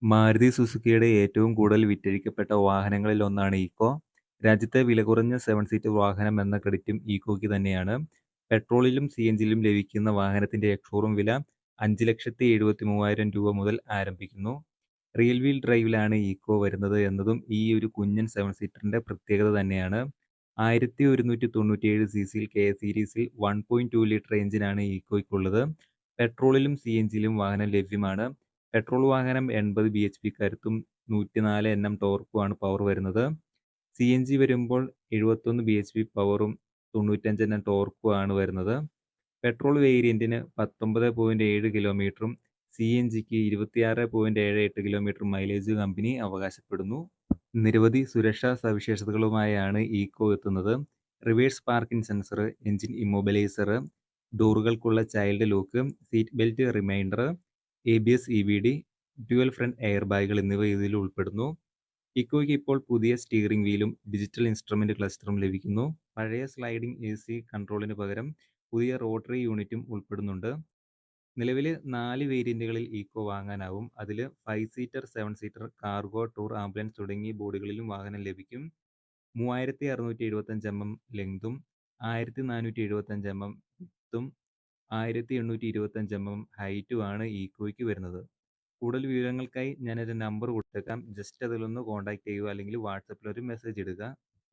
മാരുതി സുസുക്കിയുടെ ഏറ്റവും കൂടുതൽ വിറ്റഴിക്കപ്പെട്ട വാഹനങ്ങളിൽ ഒന്നാണ് ഈക്കോ. രാജ്യത്തെ വിലകുറഞ്ഞ 7 സീറ്റർ വാഹനം എന്ന ക്രെഡിറ്റും ഈക്കോയ്ക്ക് തന്നെയാണ്. പെട്രോളിലും സിഎൻജിയിലും ലഭിക്കുന്ന വാഹനത്തിന്റെ എക്സ്-ഷോറൂം വില 5,73,000 രൂപ മുതൽ ആരംഭിക്കുന്നു. റിയൽ വീൽ ഡ്രൈവിലാണ് ഈക്കോ വരുന്നത് എന്നതും ഈ ഒരു കുഞ്ഞൻ 7 സീറ്ററിന്റെ പ്രത്യേകത തന്നെയാണ്. 1197 സിസിയിൽ കെ സീരീസിൽ 1.2 ലിറ്റർ എഞ്ചിനാണ് ഈക്കോയ്ക്കുള്ളത്. പെട്രോളിലും സിഎൻജിയിലും വാഹനം ലഭ്യമാണ്. പെട്രോൾ വാഹനം 80 ബിഎച്ച്പി കരുത്തും 104 എൻഎം ടോർക്കുമാണ് പവർ വരുന്നത്. സിഎൻജി വരുമ്പോൾ 71 ബിഎച്ച്പി പവറും 95 എൻഎം ടോർക്കുമാണ് വരുന്നത്. പെട്രോൾ വേരിയന്റിന് 19.7 കിലോമീറ്ററും സിഎൻജിക്ക് 26.78 കിലോമീറ്റർ മൈലേജ് കമ്പനി അവകാശപ്പെടുന്നു. നിരവധി സുരക്ഷാ സവിശേഷതകളുമായാണ് ഈക്കോ എത്തുന്നത്. Reverse parking sensor, engine immobiliser, ഡോറുകൾക്കുള്ള child lock, seat belt reminder, ABS EBD, dual front air ബാഗുകൾ എന്നിവ ഇതിൽ ഉൾപ്പെടുന്നു. ഇക്കോയ്ക്ക് ഇപ്പോൾ പുതിയ സ്റ്റിയറിംഗ് വീലും ഡിജിറ്റൽ ഇൻസ്ട്രുമെന്റ് ക്ലസ്റ്ററും ലഭിക്കുന്നു. പഴയ സ്ലൈഡിംഗ് എസി കൺട്രോളിന് പകരം പുതിയ റോട്ടറി യൂണിറ്റും ഉൾപ്പെടുന്നുണ്ട്. നിലവിൽ 4 വേരിയന്റുകളിൽ ഈക്കോ വാങ്ങാനാവും. അതിൽ 5 seater, 7 seater, cargo, tour, ambulance തുടങ്ങിയ ബോഡികളിലും വാഹനം ലഭിക്കും. 3675 ലെങ്തും 1475 വിഡ്ത്തും 1825 ഹൈറ്റുമാണ് ഈക്കോയ്ക്ക് വരുന്നത്. കൂടുതൽ വിവരങ്ങൾക്കായി ഞാനൊരു നമ്പർ കൊടുത്തേക്കാം. ജസ്റ്റ് അതിലൊന്ന് കോൺടാക്ട് ചെയ്യുക, അല്ലെങ്കിൽ വാട്സപ്പിൽ ഒരു മെസ്സേജ് ഇടുക.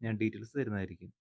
ഞാൻ ഡീറ്റെയിൽസ് തരുന്നതായിരിക്കും.